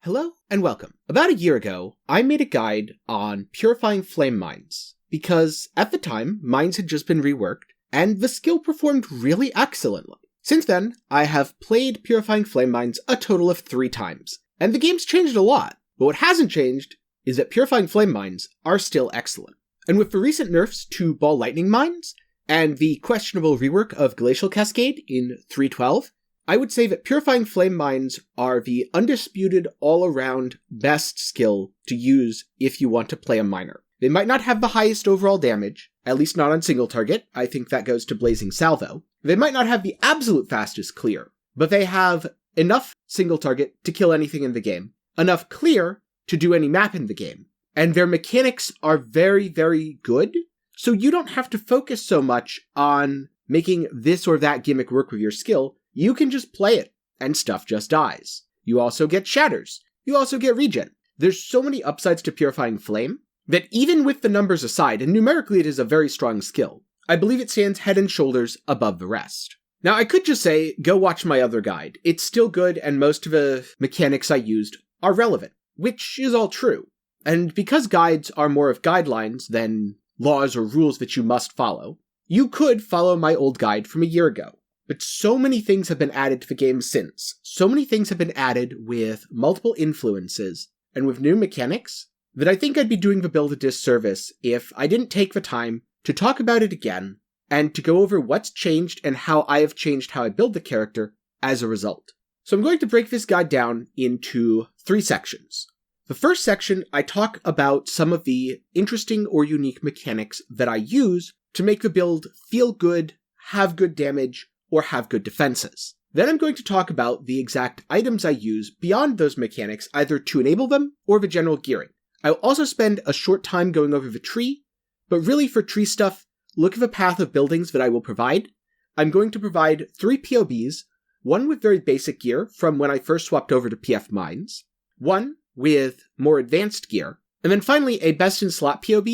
Hello and welcome. About a year ago, I made a guide on purifying flame mines, because at the time, mines had just been reworked, and the skill performed really excellently. Since then, I have played purifying flame mines a total of 3 times, and the game's changed a lot, but what hasn't changed is that purifying flame mines are still excellent. And with the recent nerfs to ball lightning mines, and the questionable rework of Glacial Cascade in 3.12, I would say that purifying flame mines are the undisputed all-around best skill to use if you want to play a miner. They might not have the highest overall damage, at least not on single target. I think that goes to Blazing Salvo. They might not have the absolute fastest clear, but they have enough single target to kill anything in the game, enough clear to do any map in the game, and their mechanics are very, very good, so you don't have to focus so much on making this or that gimmick work with your skill. You can just play it, and stuff just dies. You also get shatters. You also get regen. There's so many upsides to Purifying Flame that even with the numbers aside, and numerically it is a very strong skill, I believe it stands head and shoulders above the rest. Now I could just say, go watch my other guide. It's still good, and most of the mechanics I used are relevant, which is all true. And because guides are more of guidelines than laws or rules that you must follow, you could follow my old guide from a year ago. But so many things have been added to the game since. So many things have been added with multiple influences and with new mechanics that I think I'd be doing the build a disservice if I didn't take the time to talk about it again and to go over what's changed and how I have changed how I build the character as a result. So I'm going to break this guide down into 3 sections. The first section, I talk about some of the interesting or unique mechanics that I use to make the build feel good, have good damage, or have good defenses. Then I'm going to talk about the exact items I use beyond those mechanics, either to enable them or the general gearing. I'll also spend a short time going over the tree, but really for tree stuff, look at the path of buildings that I will provide. I'm going to provide 3 POBs, one with very basic gear from when I first swapped over to PF Mines, one with more advanced gear, and then finally a best-in-slot POB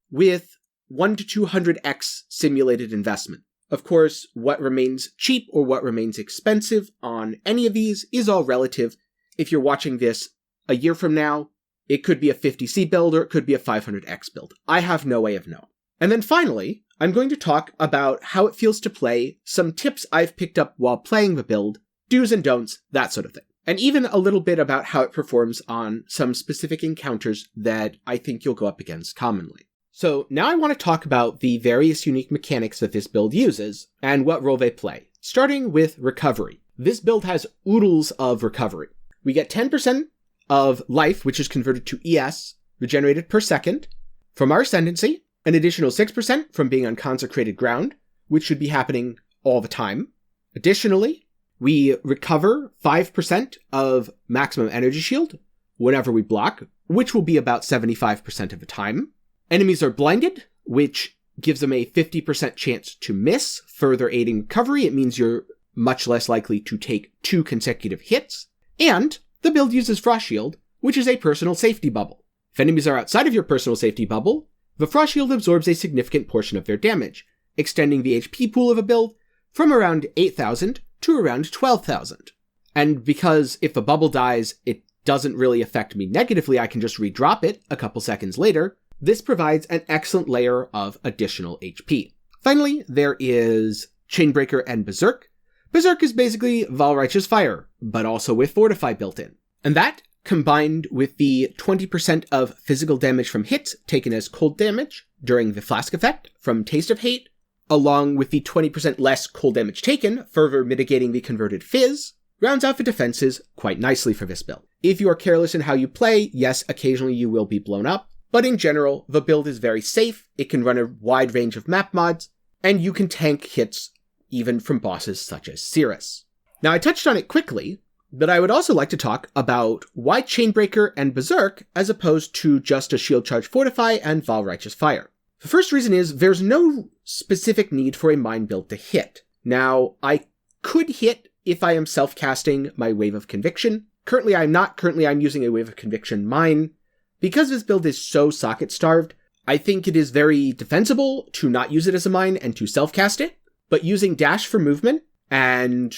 with 1 to 200x simulated investment. Of course, what remains cheap or what remains expensive on any of these is all relative. If you're watching this a year from now, it could be a 50C build or it could be a 500X build. I have no way of knowing. And then finally, I'm going to talk about how it feels to play, some tips I've picked up while playing the build, do's and don'ts, that sort of thing. And even a little bit about how it performs on some specific encounters that I think you'll go up against commonly. So now I want to talk about the various unique mechanics that this build uses, and what role they play, starting with recovery. This build has oodles of recovery. We get 10% of life, which is converted to ES, regenerated per second, from our Ascendancy, an additional 6% from being on consecrated ground, which should be happening all the time. Additionally, we recover 5% of maximum energy shield whenever we block, which will be about 75% of the time. Enemies are blinded, which gives them a 50% chance to miss, further aiding recovery. It means you're much less likely to take 2 consecutive hits. And the build uses Frost Shield, which is a personal safety bubble. If enemies are outside of your personal safety bubble, the Frost Shield absorbs a significant portion of their damage, extending the HP pool of a build from around 8,000 to around 12,000. And because if a bubble dies, it doesn't really affect me negatively, I can just redrop it a couple seconds later. This provides an excellent layer of additional HP. Finally, there is Chainbreaker and Berserk. Berserk is basically Valraich's Fire, but also with Fortify built in. And that, combined with the 20% of physical damage from hits taken as cold damage during the Flask effect from Taste of Hate, along with the 20% less cold damage taken, further mitigating the converted fizz, rounds out the defenses quite nicely for this build. If you are careless in how you play, yes, occasionally you will be blown up, but in general, the build is very safe, it can run a wide range of map mods, and you can tank hits even from bosses such as Cirrus. Now I touched on it quickly, but I would also like to talk about why Chainbreaker and Berserk as opposed to just a Shield Charge Fortify and Valraich's Fire. The first reason is there's no specific need for a mine build to hit. Now, I could hit if I am self-casting my Wave of Conviction. Currently I'm not. Currently I'm using a Wave of Conviction mine. Because this build is so socket-starved, I think it is very defensible to not use it as a mine and to self-cast it, but using dash for movement and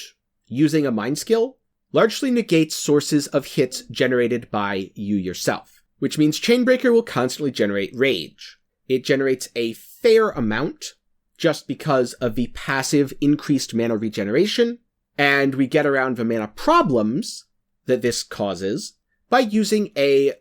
using a mine skill largely negates sources of hits generated by you yourself, which means Chainbreaker will constantly generate rage. It generates a fair amount just because of the passive increased mana regeneration, and we get around the mana problems that this causes by using a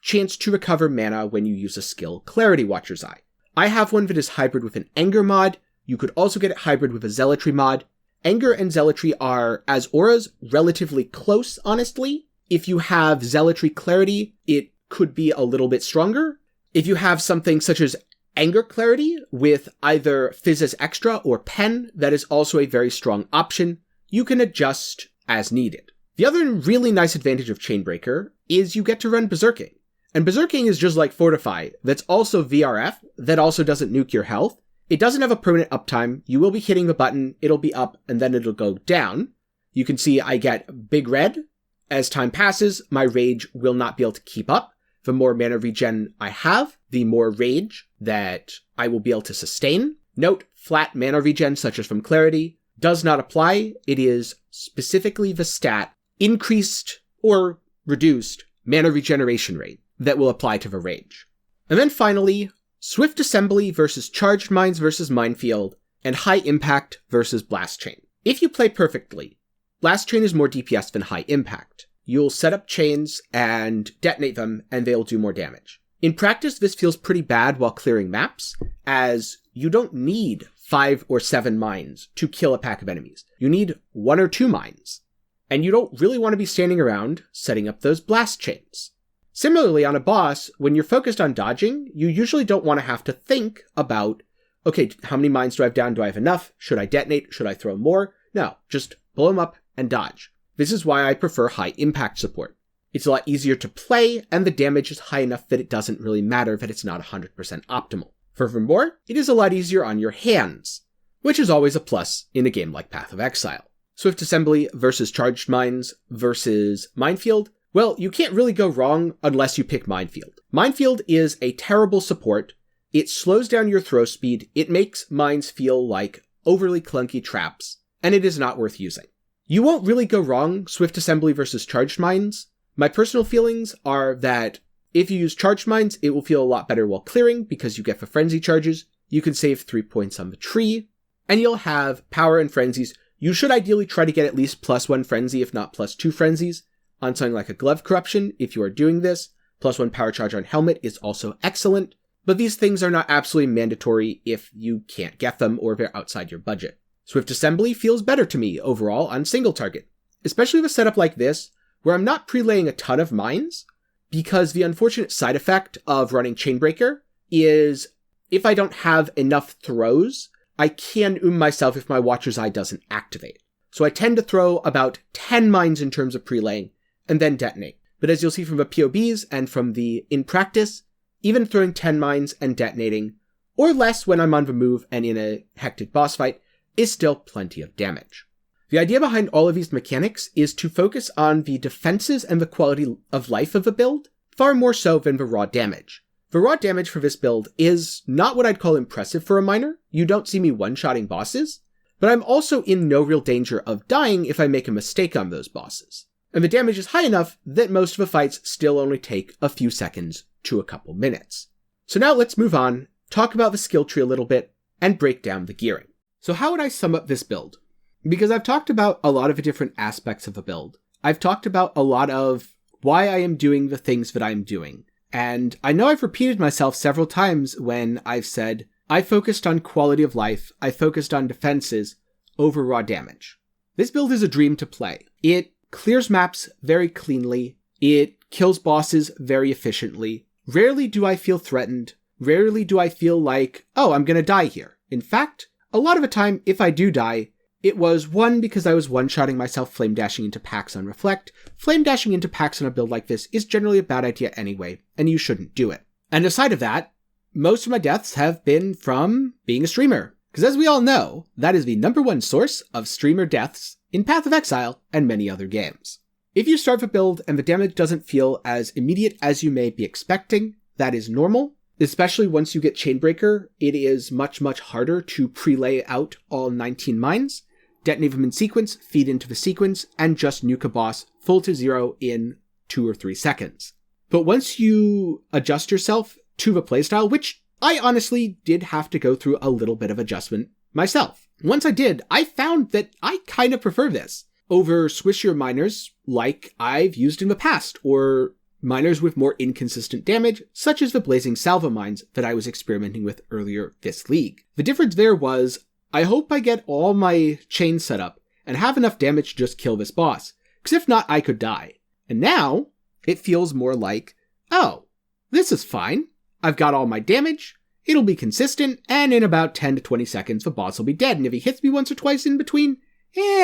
chance to recover mana when you use a skill, Clarity Watcher's Eye. I have one that is hybrid with an Anger mod. You could also get it hybrid with a Zealotry mod. Anger and Zealotry are, as auras, relatively close, honestly. If you have Zealotry Clarity, it could be a little bit stronger. If you have something such as Anger Clarity with either Physis Extra or Pen, that is also a very strong option. You can adjust as needed. The other really nice advantage of Chainbreaker is you get to run Berserking. And Berserking is just like Fortify, that's also VRF, that also doesn't nuke your health. It doesn't have a permanent uptime. You will be hitting the button, it'll be up, and then it'll go down. You can see I get big red. As time passes, my rage will not be able to keep up. The more mana regen I have, the more rage that I will be able to sustain. Note, flat mana regen, such as from Clarity, does not apply. It is specifically the stat increased or reduced mana regeneration rate that will apply to the rage. And then finally, Swift Assembly versus Charged Mines versus Minefield, and High Impact versus Blast Chain. If you play perfectly, Blast Chain is more DPS than High Impact. You'll set up chains and detonate them, and they'll do more damage. In practice, this feels pretty bad while clearing maps, as you don't need 5 or 7 mines to kill a pack of enemies. You need 1 or 2 mines. And you don't really want to be standing around setting up those blast chains. Similarly, on a boss, when you're focused on dodging, you usually don't want to have to think about, okay, how many mines do I have down? Do I have enough? Should I detonate? Should I throw more? No, just blow them up and dodge. This is why I prefer high impact support. It's a lot easier to play, and the damage is high enough that it doesn't really matter that it's not 100% optimal. Furthermore, it is a lot easier on your hands, which is always a plus in a game like Path of Exile. Swift Assembly versus Charged Mines versus Minefield. Well, you can't really go wrong unless you pick Minefield. Minefield is a terrible support. It slows down your throw speed, it makes mines feel like overly clunky traps, and it is not worth using. You won't really go wrong Swift Assembly versus Charged Mines. My personal feelings are that if you use Charged Mines, it will feel a lot better while clearing because you get the Frenzy charges, you can save 3 points on the tree, and you'll have Power and Frenzies. You should ideally try to get at least +1 Frenzy, if not +2 Frenzies, on something like a Glove Corruption if you are doing this. +1 Power Charge on Helmet is also excellent, but these things are not absolutely mandatory if you can't get them or they're outside your budget. Swift Assembly feels better to me overall on single target, especially with a setup like this, where I'm not prelaying a ton of mines, because the unfortunate side effect of running Chainbreaker is if I don't have enough throws, I can myself if my Watcher's Eye doesn't activate. So I tend to throw about 10 mines in terms of prelaying, and then detonate. But as you'll see from the POBs and from the in practice, even throwing 10 mines and detonating, or less when I'm on the move and in a hectic boss fight, is still plenty of damage. The idea behind all of these mechanics is to focus on the defenses and the quality of life of a build, far more so than the raw damage. The raw damage for this build is not what I'd call impressive for a miner. You don't see me one-shotting bosses, but I'm also in no real danger of dying if I make a mistake on those bosses. And the damage is high enough that most of the fights still only take a few seconds to a couple minutes. So now let's move on, talk about the skill tree a little bit, and break down the gearing. So how would I sum up this build? Because I've talked about a lot of the different aspects of the build. I've talked about a lot of why I am doing the things that I'm doing. And I know I've repeated myself several times when I've said, I focused on quality of life, I focused on defenses over raw damage. This build is a dream to play. It clears maps very cleanly. It kills bosses very efficiently. Rarely do I feel threatened. Rarely do I feel like, oh, I'm gonna die here. In fact, a lot of the time, if I do die, it was one because I was one-shotting myself flame dashing into packs on Reflect. Flame dashing into packs on a build like this is generally a bad idea anyway, and you shouldn't do it. And aside of that, most of my deaths have been from being a streamer. Because as we all know, that is the #1 source of streamer deaths in Path of Exile and many other games. If you start the build and the damage doesn't feel as immediate as you may be expecting, that is normal. Especially once you get Chainbreaker, it is much, much harder to prelay out all 19 mines. detonate them in sequence, feed into the sequence, and just nuke a boss full to 0 in 2 or 3 seconds. But once you adjust yourself to the playstyle, which I honestly did have to go through a little bit of adjustment myself. Once I did, I found that I kind of prefer this over swishier miners like I've used in the past, or miners with more inconsistent damage, such as the Blazing Salva mines that I was experimenting with earlier this league. The difference there was, I hope I get all my chains set up and have enough damage to just kill this boss, because if not, I could die. And now, it feels more like, oh, this is fine. I've got all my damage, it'll be consistent, and in about 10 to 20 seconds the boss will be dead, and if he hits me once or twice in between,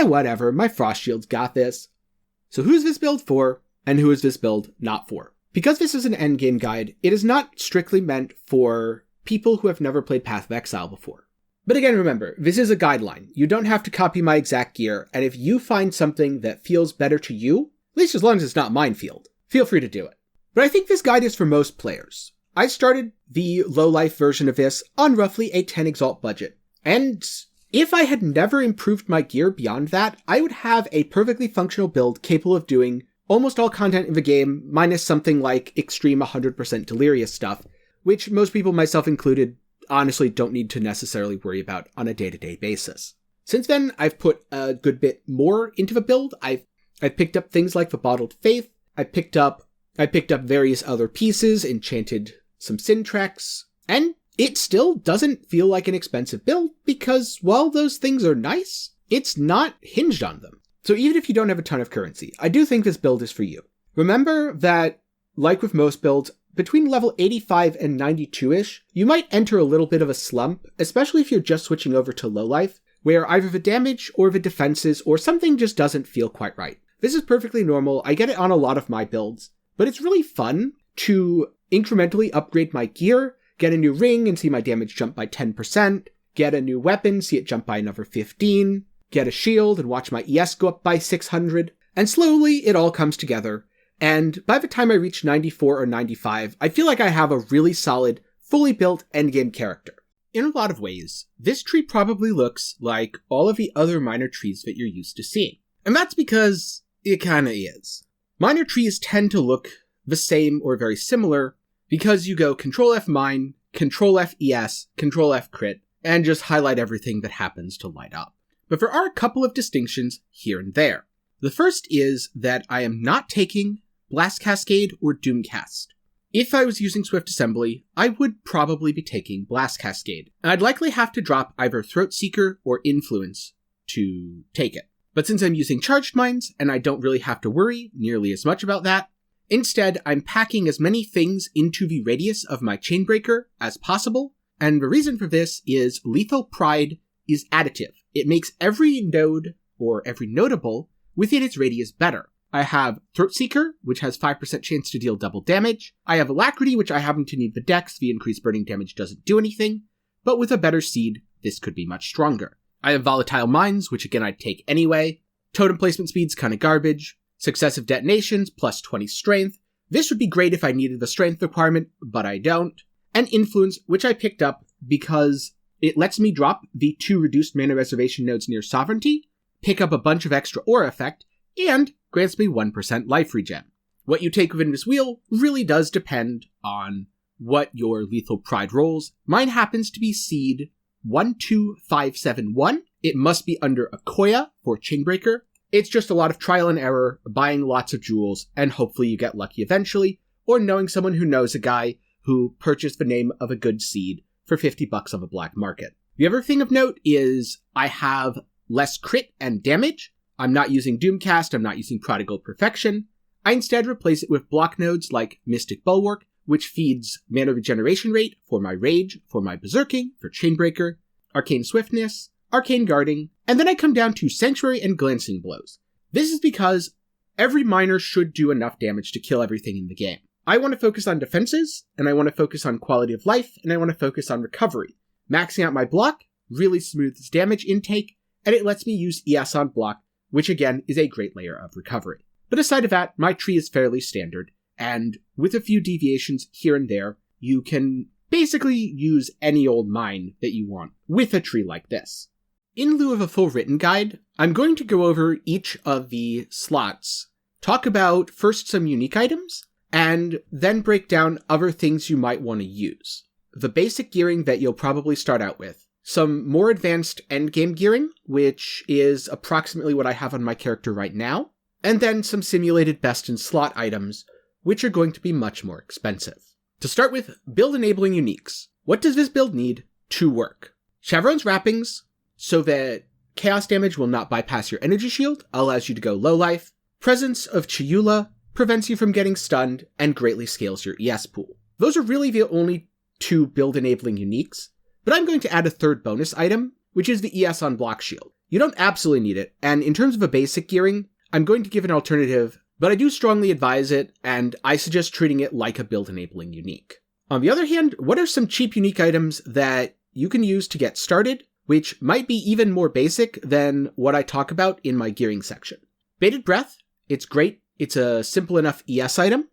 whatever, my Frost Shield's got this. So who's this build for, and who is this build not for? Because this is an endgame guide, it is not strictly meant for people who have never played Path of Exile before. But again, remember, this is a guideline. You don't have to copy my exact gear, and if you find something that feels better to you, at least as long as it's not Minefield, feel free to do it. But I think this guide is for most players. I started the low-life version of this on roughly a 10 Exalt budget, and if I had never improved my gear beyond that, I would have a perfectly functional build capable of doing almost all content in the game, minus something like extreme 100% delirious stuff, which most people, myself included, honestly don't need to necessarily worry about on a day-to-day basis. Since then, I've put a good bit more into the build. I've picked up things like the Bottled Faith, I picked up various other pieces, enchanted some Syntrax, and it still doesn't feel like an expensive build because while those things are nice, it's not hinged on them. So even if you don't have a ton of currency, I do think this build is for you. Remember that, like with most builds, between level 85 and 92-ish, you might enter a little bit of a slump, especially if you're just switching over to low life, where either the damage or the defenses or something just doesn't feel quite right. This is perfectly normal, I get it on a lot of my builds, but it's really fun to incrementally upgrade my gear, get a new ring and see my damage jump by 10%, get a new weapon, see it jump by another 15, get a shield and watch my ES go up by 600, and slowly it all comes together, and by the time I reach 94 or 95, I feel like I have a really solid, fully built endgame character. In a lot of ways, this tree probably looks like all of the other miner trees that you're used to seeing, and that's because it kinda is. Miner trees tend to look the same or very similar because you go Control F mine, Control F ES, Control F crit, and just highlight everything that happens to light up. But there are a couple of distinctions here and there. The first is that I am not taking Blast Cascade or Doomcast. If I was using Swift Assembly, I would probably be taking Blast Cascade, and I'd likely have to drop either Throat Seeker or Influence to take it. But since I'm using Charged Mines, and I don't really have to worry nearly as much about that, instead I'm packing as many things into the radius of my Chainbreaker as possible, and the reason for this is Lethal Pride is additive. It makes every node, or every notable, within its radius better. I have Throat Seeker, which has 5% chance to deal double damage. I have Alacrity, which I happen to need the dex. The increased burning damage doesn't do anything. But with a better seed, this could be much stronger. I have Volatile Mines, which again I'd take anyway. Totem placement speed's kinda garbage. Successive detonations, plus 20 strength. This would be great if I needed the strength requirement, but I don't. And Influence, which I picked up because it lets me drop the 2 reduced mana reservation nodes near Sovereignty, pick up a bunch of extra aura effect, and grants me 1% life regen. What you take within this wheel really does depend on what your Lethal Pride rolls. Mine happens to be seed 12571. It must be under Akoya for Chainbreaker. It's just a lot of trial and error, buying lots of jewels, and hopefully you get lucky eventually, or knowing someone who knows a guy who purchased the name of a good seed for $50 on the black market. The other thing of note is I have less crit and damage. I'm not using Doomcast, I'm not using Prodigal Perfection. I instead replace it with block nodes like Mystic Bulwark, which feeds mana regeneration rate for my Rage, for my Berserking, for Chainbreaker, Arcane Swiftness, Arcane Guarding, and then I come down to Sanctuary and Glancing Blows. This is because every miner should do enough damage to kill everything in the game. I want to focus on defenses, and I want to focus on quality of life, and I want to focus on recovery. Maxing out my block really smooths damage intake, and it lets me use ES on block, which again is a great layer of recovery. But aside of that, my tree is fairly standard, and with a few deviations here and there, you can basically use any old mine that you want with a tree like this. In lieu of a full written guide, I'm going to go over each of the slots, talk about first some unique items, and then break down other things you might want to use. The basic gearing that you'll probably start out with, some more advanced endgame gearing, which is approximately what I have on my character right now, and then some simulated best in slot items, which are going to be much more expensive. To start with, build enabling uniques. What does this build need to work? Chevron's wrappings, so that chaos damage will not bypass your energy shield, allows you to go low life. Presence of Chiyula prevents you from getting stunned and greatly scales your ES pool. Those are really the only two build enabling uniques, but I'm going to add a third bonus item, which is the ES on block shield. You don't absolutely need it, and in terms of a basic gearing, I'm going to give an alternative, but I do strongly advise it, and I suggest treating it like a build enabling unique. On the other hand, what are some cheap unique items that you can use to get started, which might be even more basic than what I talk about in my gearing section? Bated Breath, it's great. It's a simple enough ES item,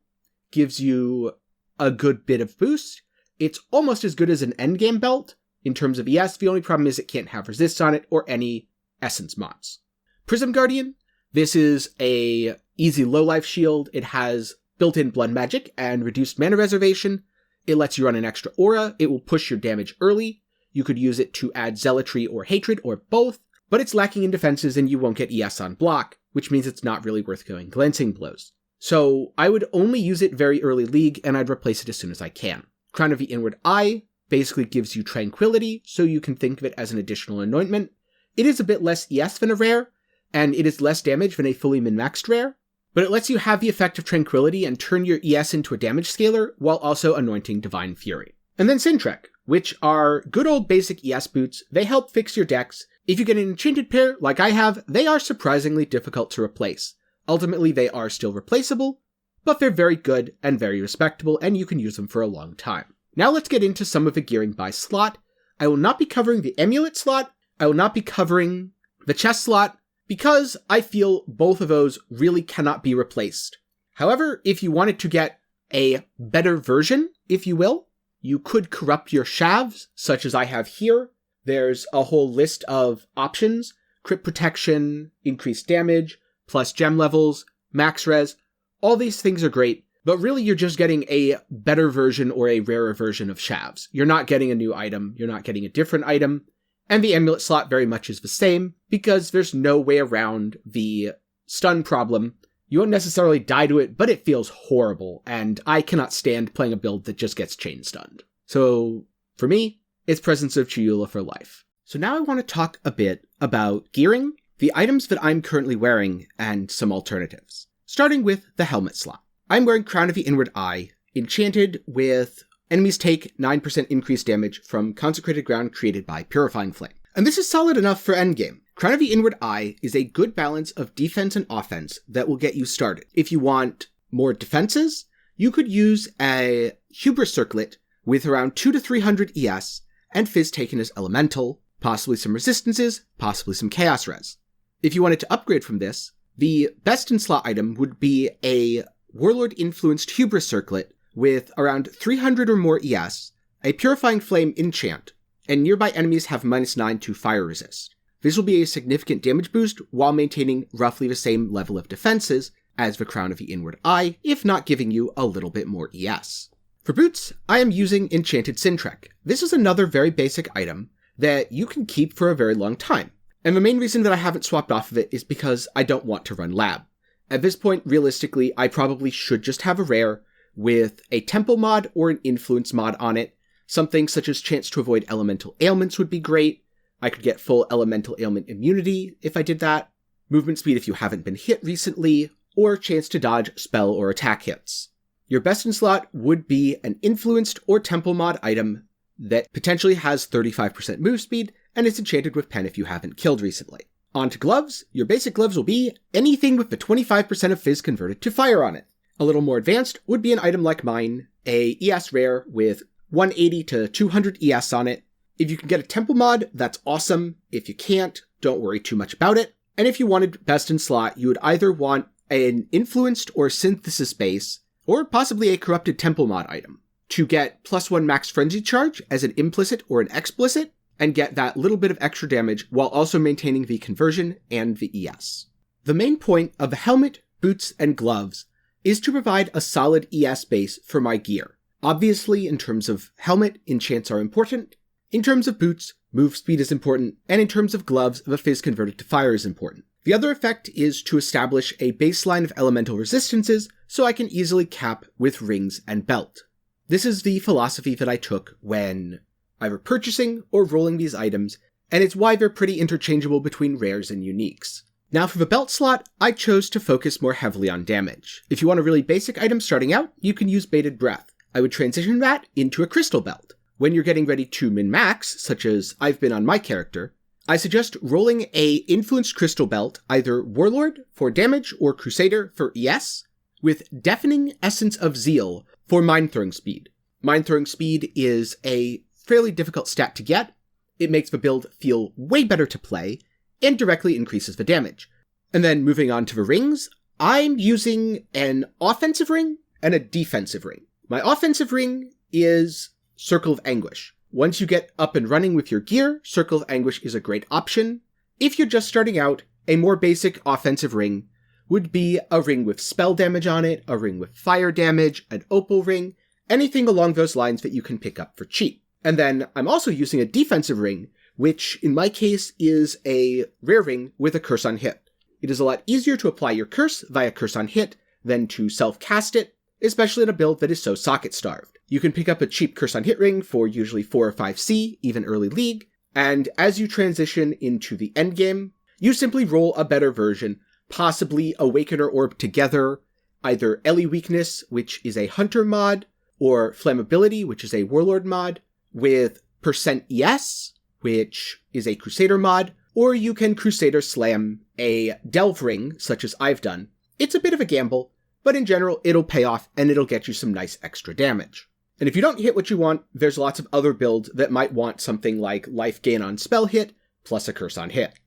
gives you a good bit of boost. It's almost as good as an endgame belt in terms of ES. The only problem is it can't have resist on it or any essence mods. Prism Guardian, this is a easy low life shield. It has built-in blood magic and reduced mana reservation. It lets you run an extra aura. It will push your damage early. You could use it to add zealotry or hatred or both, but it's lacking in defenses and you won't get ES on block, which means it's not really worth going glancing blows. So I would only use it very early league and I'd replace it as soon as I can. Crown of the Inward Eye basically gives you tranquility, so you can think of it as an additional anointment. It is a bit less ES than a rare, and it is less damage than a fully min-maxed rare, but it lets you have the effect of tranquility and turn your ES into a damage scaler while also anointing Divine Fury. And then Sintrek, which are good old basic ES boots. They help fix your decks. If you get an enchanted pair like I have, they are surprisingly difficult to replace. Ultimately, they are still replaceable, but they're very good and very respectable, and you can use them for a long time. Now let's get into some of the gearing by slot. I will not be covering the amulet slot. I will not be covering the chest slot, because I feel both of those really cannot be replaced. However, if you wanted to get a better version, if you will, you could corrupt your shavs, such as I have here. There's a whole list of options: crit protection, increased damage, plus gem levels, max res. All these things are great, but really you're just getting a better version or a rarer version of shavs. You're not getting a new item, you're not getting a different item, and the amulet slot very much is the same, because there's no way around the stun problem. You won't necessarily die to it, but it feels horrible, and I cannot stand playing a build that just gets chain stunned. So, for me, it's Presence of Chiyula for life. So now I want to talk a bit about gearing, the items that I'm currently wearing, and some alternatives. Starting with the helmet slot. I'm wearing Crown of the Inward Eye, enchanted with enemies take 9% increased damage from consecrated ground created by Purifying Flame. And this is solid enough for endgame. Crown of the Inward Eye is a good balance of defense and offense that will get you started. If you want more defenses, you could use a Hubris Circlet with around 200 to 300 ES and Fizz taken as elemental, possibly some resistances, possibly some chaos res. If you wanted to upgrade from this, the best in slot item would be a Warlord influenced Hubris Circlet with around 300 or more ES, a Purifying Flame enchant, and nearby enemies have -9 to fire resist. This will be a significant damage boost while maintaining roughly the same level of defenses as the Crown of the Inward Eye, if not giving you a little bit more ES. For boots, I am using Enchanted Sintrek. This is another very basic item that you can keep for a very long time. And the main reason that I haven't swapped off of it is because I don't want to run lab. At this point, realistically, I probably should just have a rare with a temple mod or an influence mod on it. Something such as chance to avoid elemental ailments would be great. I could get full elemental ailment immunity if I did that. Movement speed if you haven't been hit recently, or chance to dodge spell or attack hits. Your best in slot would be an influenced or temple mod item that potentially has 35% move speed and is enchanted with pen if you haven't killed recently. On to gloves. Your basic gloves will be anything with the 25% of fizz converted to fire on it. A little more advanced would be an item like mine, a ES rare with 180 to 200 ES on it. If you can get a temple mod, that's awesome. If you can't, don't worry too much about it. And if you wanted best in slot, you would either want an influenced or synthesis base, or possibly a corrupted temple mod item, to get +1 max frenzy charge as an implicit or an explicit, and get that little bit of extra damage while also maintaining the conversion and the ES. The main point of the helmet, boots, and gloves is to provide a solid ES base for my gear. Obviously, in terms of helmet, enchants are important. In terms of boots, move speed is important. And in terms of gloves, the fizz converted to fire is important. The other effect is to establish a baseline of elemental resistances so I can easily cap with rings and belt. This is the philosophy that I took when either purchasing or rolling these items, and it's why they're pretty interchangeable between rares and uniques. Now for the belt slot, I chose to focus more heavily on damage. If you want a really basic item starting out, you can use Bated Breath. I would transition that into a crystal belt. When you're getting ready to min-max, such as I've been on my character, I suggest rolling a influenced crystal belt, either Warlord for damage or Crusader for ES, with Deafening Essence of Zeal for Mind Throwing Speed. Mind Throwing Speed is a fairly difficult stat to get. It makes the build feel way better to play, and directly increases the damage. And then moving on to the rings, I'm using an offensive ring and a defensive ring. My offensive ring is Circle of Anguish. Once you get up and running with your gear, Circle of Anguish is a great option. If you're just starting out, a more basic offensive ring would be a ring with spell damage on it, a ring with fire damage, an opal ring, anything along those lines that you can pick up for cheap. And then I'm also using a defensive ring, which in my case is a rare ring with a curse on hit. It is a lot easier to apply your curse via curse on hit than to self-cast it, especially in a build that is so socket-starved. You can pick up a cheap curse on hit ring for usually 4 or 5C, even early league, and as you transition into the endgame, you simply roll a better version, possibly Awakener Orb together, either Ellie Weakness, which is a Hunter mod, or Flammability, which is a Warlord mod, with %ES, which is a Crusader mod, or you can Crusader slam a Delve ring, such as I've done. It's a bit of a gamble, but in general, it'll pay off and it'll get you some nice extra damage. And if you don't hit what you want, there's lots of other builds that might want something like life gain on spell hit, plus a curse on hit.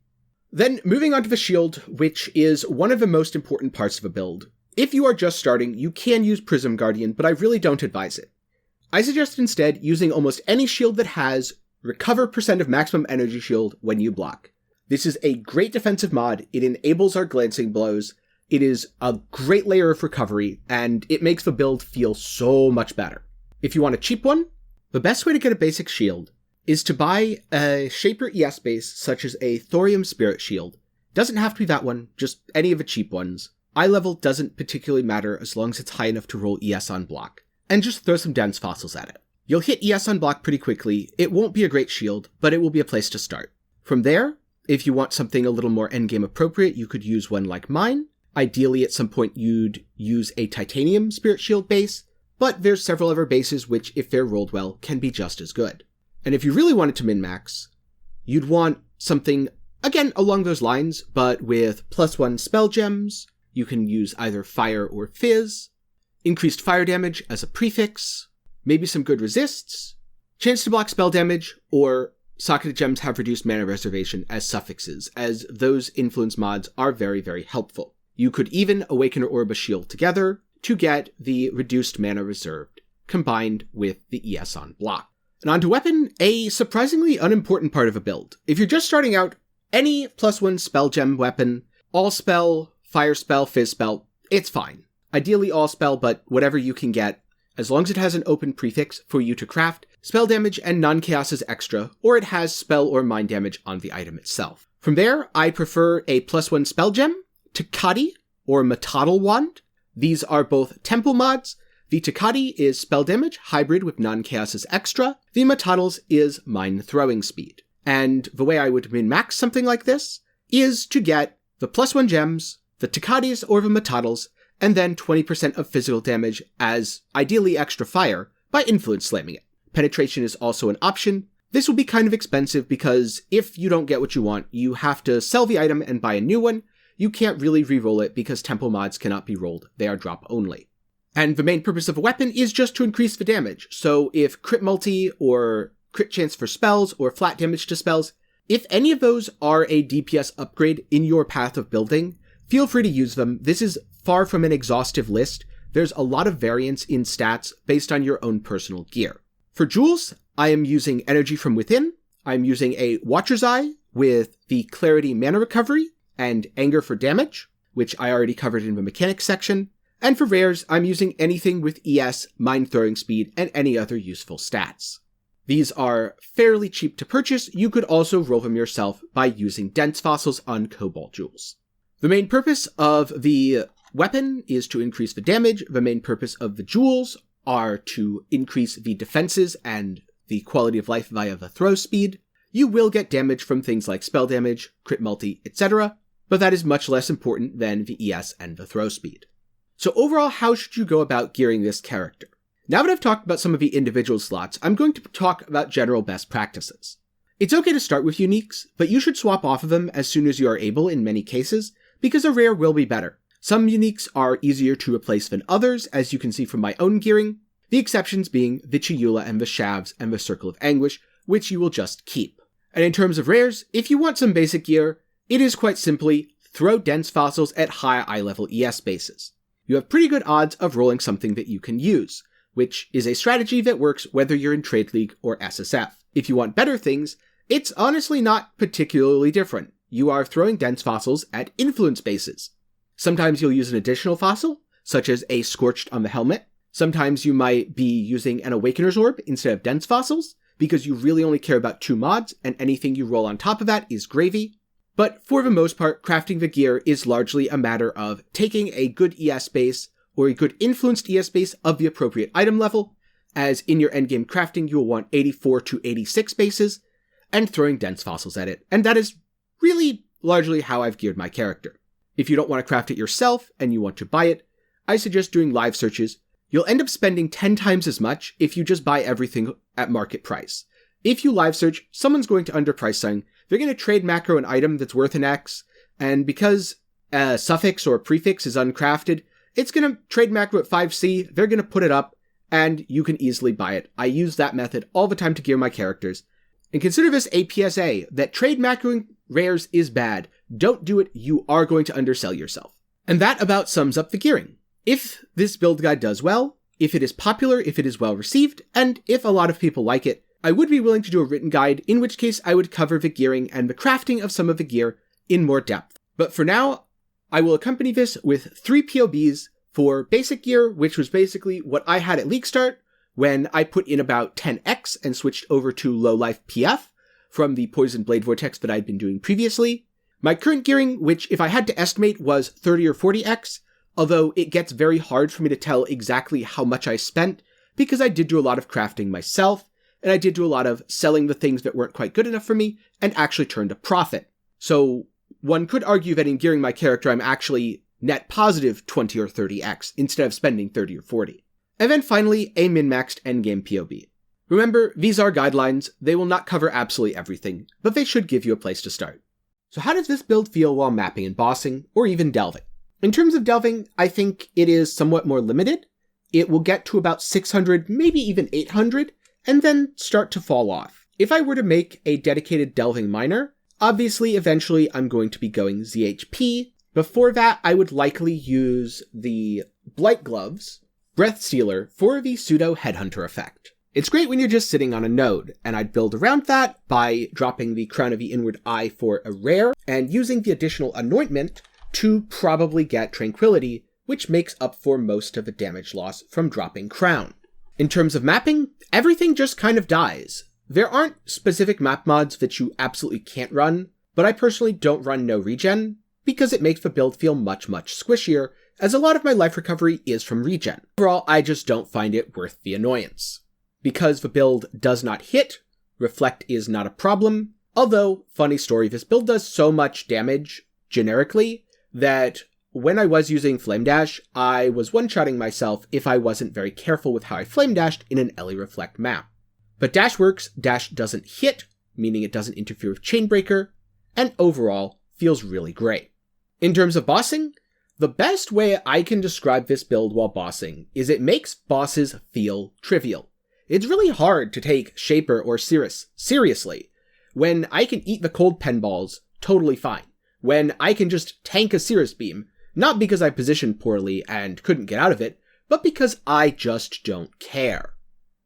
Then moving on to the shield, which is one of the most important parts of a build. If you are just starting, you can use Prism Guardian, but I really don't advise it. I suggest instead using almost any shield that has recover % of maximum energy shield when you block. This is a great defensive mod, it enables our glancing blows, it is a great layer of recovery, and it makes the build feel so much better. If you want a cheap one, the best way to get a basic shield is to buy a Shaper ES base such as a Thorium Spirit Shield. Doesn't have to be that one, just any of the cheap ones. Eye level doesn't particularly matter as long as it's high enough to roll ES on block. And just throw some dense fossils at it. You'll hit ES on block pretty quickly, it won't be a great shield, but it will be a place to start. From there, if you want something a little more endgame appropriate, you could use one like mine. Ideally, at some point, you'd use a Titanium Spirit Shield base, but there's several other bases which, if they're rolled well, can be just as good. And if you really wanted to min-max, you'd want something, again, along those lines, but with +1 spell gems. You can use either fire or fizz, increased fire damage as a prefix, maybe some good resists, chance to block spell damage, or socketed gems have reduced mana reservation as suffixes, as those influence mods are very, very helpful. You could even Awakener Orb a shield together to get the reduced mana reserved, combined with the ES on block. And onto weapon, a surprisingly unimportant part of a build. If you're just starting out, any +1 spell gem weapon, all spell, fire spell, fizz spell, it's fine. Ideally all spell, but whatever you can get, as long as it has an open prefix for you to craft, spell damage and non-chaos is extra, or it has spell or mind damage on the item itself. From there, I prefer a +1 spell gem, Takati, or Matadal Wand. These are both temple mods. The Takati is spell damage, hybrid with non-chaos as extra. The Matadals is mind throwing speed. And the way I would min-max something like this is to get the +1 gems, the Takatis or the Matadals, and then 20% of physical damage as ideally extra fire by influence slamming it. Penetration is also an option. This will be kind of expensive because if you don't get what you want, you have to sell the item and buy a new one. You can't really re-roll it because temple mods cannot be rolled, they are drop only. And the main purpose of a weapon is just to increase the damage, so if crit multi or crit chance for spells or flat damage to spells, if any of those are a DPS upgrade in your path of building, feel free to use them. This is far from an exhaustive list. There's a lot of variance in stats based on your own personal gear. For jewels, I am using Energy from Within. I'm using a Watcher's Eye with the Clarity Mana Recovery and Anger for damage, which I already covered in the mechanics section. And for rares, I'm using anything with ES, Mind Throwing Speed, and any other useful stats. These are fairly cheap to purchase. You could also roll them yourself by using Dense Fossils on Cobalt Jewels. The main purpose of the weapon is to increase the damage. The main purpose of the jewels are to increase the defenses and the quality of life via the throw speed. You will get damage from things like spell damage, crit multi, etc., but that is much less important than the ES and the throw speed. So overall, how should you go about gearing this character? Now that I've talked about some of the individual slots, I'm going to talk about general best practices. It's okay to start with uniques, but you should swap off of them as soon as you are able in many cases, because a rare will be better. Some uniques are easier to replace than others, as you can see from my own gearing, the exceptions being the Chiula and the Shavs and the Circle of Anguish, which you will just keep. And in terms of rares, if you want some basic gear, it is quite simply throw Dense Fossils at high eye level ES bases. You have pretty good odds of rolling something that you can use, which is a strategy that works whether you're in Trade League or SSF. If you want better things, it's honestly not particularly different. You are throwing Dense Fossils at influence bases. Sometimes you'll use an additional fossil, such as a Scorched on the helmet. Sometimes you might be using an Awakener's Orb instead of Dense Fossils, because you really only care about 2 mods, and anything you roll on top of that is gravy. But for the most part, crafting the gear is largely a matter of taking a good ES base, or a good influenced ES base of the appropriate item level, as in your endgame crafting you will want 84 to 86 bases, and throwing Dense Fossils at it. And that is really largely how I've geared my character. If you don't want to craft it yourself, and you want to buy it, I suggest doing live searches. You'll end up spending 10 times as much if you just buy everything at market price. If you live search, someone's going to underprice something. They're going to trade macro an item that's worth an X, and because a suffix or a prefix is uncrafted, it's going to trade macro at 5C, they're going to put it up, and you can easily buy it. I use that method all the time to gear my characters. And consider this a PSA, that trade macroing rares is bad. Don't do it, you are going to undersell yourself. And that about sums up the gearing. If this build guide does well, if it is popular, if it is well received, and if a lot of people like it, I would be willing to do a written guide, in which case I would cover the gearing and the crafting of some of the gear in more depth. But for now, I will accompany this with 3 POBs for basic gear, which was basically what I had at League Start when I put in about 10x and switched over to low life PF from the Poison Blade Vortex that I'd been doing previously. My current gearing, which if I had to estimate was 30 or 40x, although it gets very hard for me to tell exactly how much I spent, because I did do a lot of crafting myself, and I did do a lot of selling the things that weren't quite good enough for me, and actually turned a profit. So one could argue that in gearing my character, I'm actually net positive 20 or 30x, instead of spending 30 or 40. And then finally, a min-maxed endgame POB. Remember, these are guidelines, they will not cover absolutely everything, but they should give you a place to start. So how does this build feel while mapping and bossing, or even delving? In terms of delving, I think it is somewhat more limited. It will get to about 600, maybe even 800, and then start to fall off. If I were to make a dedicated delving miner, obviously eventually I'm going to be going ZHP. Before that, I would likely use the Blight Gloves, Breath Stealer, for the pseudo Headhunter effect. It's great when you're just sitting on a node, and I'd build around that by dropping the Crown of the Inward Eye for a rare, and using the additional Anointment to probably get Tranquility, which makes up for most of the damage loss from dropping Crown. In terms of mapping, everything just kind of dies. There aren't specific map mods that you absolutely can't run, but I personally don't run no regen, because it makes the build feel much, much squishier, as a lot of my life recovery is from regen. Overall, I just don't find it worth the annoyance. Because the build does not hit, Reflect is not a problem, although, funny story, this build does so much damage, generically, that when I was using Flame Dash, I was one-shotting myself if I wasn't very careful with how I Flame Dashed in an Ellie Reflect map. But Dash works, Dash doesn't hit, meaning it doesn't interfere with Chainbreaker, and overall, feels really great. In terms of bossing, the best way I can describe this build while bossing is it makes bosses feel trivial. It's really hard to take Shaper or Cirrus seriously, when I can eat the cold pen balls totally fine, when I can just tank a Cirrus Beam, not because I positioned poorly and couldn't get out of it, but because I just don't care.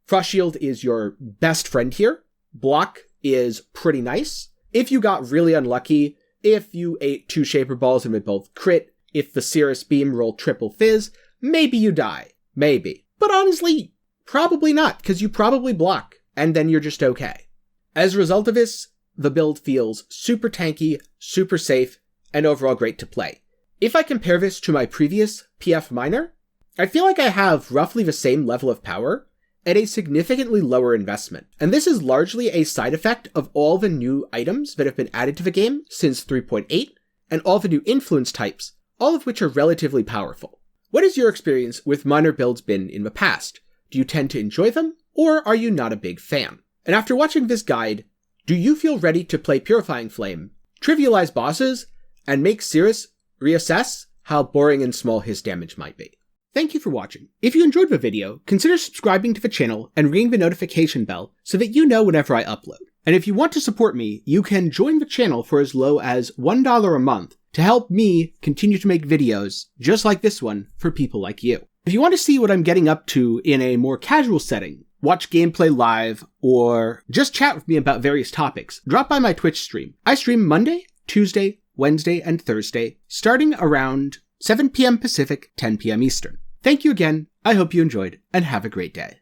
Frost Shield is your best friend here. Block is pretty nice. If you got really unlucky, if you ate 2 Shaper Balls and would both crit, if the Cirrus Beam rolled triple fizz, maybe you die. Maybe. But honestly, probably not, because you probably block, and then you're just okay. As a result of this, the build feels super tanky, super safe, and overall great to play. If I compare this to my previous PF Miner, I feel like I have roughly the same level of power at a significantly lower investment. And this is largely a side effect of all the new items that have been added to the game since 3.8, and all the new influence types, all of which are relatively powerful. What has your experience with miner builds been in the past? Do you tend to enjoy them, or are you not a big fan? And after watching this guide, do you feel ready to play Purifying Flame, trivialize bosses, and make Cirrus reassess how boring and small his damage might be? Thank you for watching. If you enjoyed the video, consider subscribing to the channel and ringing the notification bell so that you know whenever I upload. And if you want to support me, you can join the channel for as low as $1 a month to help me continue to make videos just like this one for people like you. If you want to see what I'm getting up to in a more casual setting, watch gameplay live, or just chat with me about various topics, drop by my Twitch stream. I stream Monday, Tuesday, Wednesday, and Thursday, starting around 7 p.m. Pacific, 10 p.m. Eastern. Thank you again, I hope you enjoyed, and have a great day.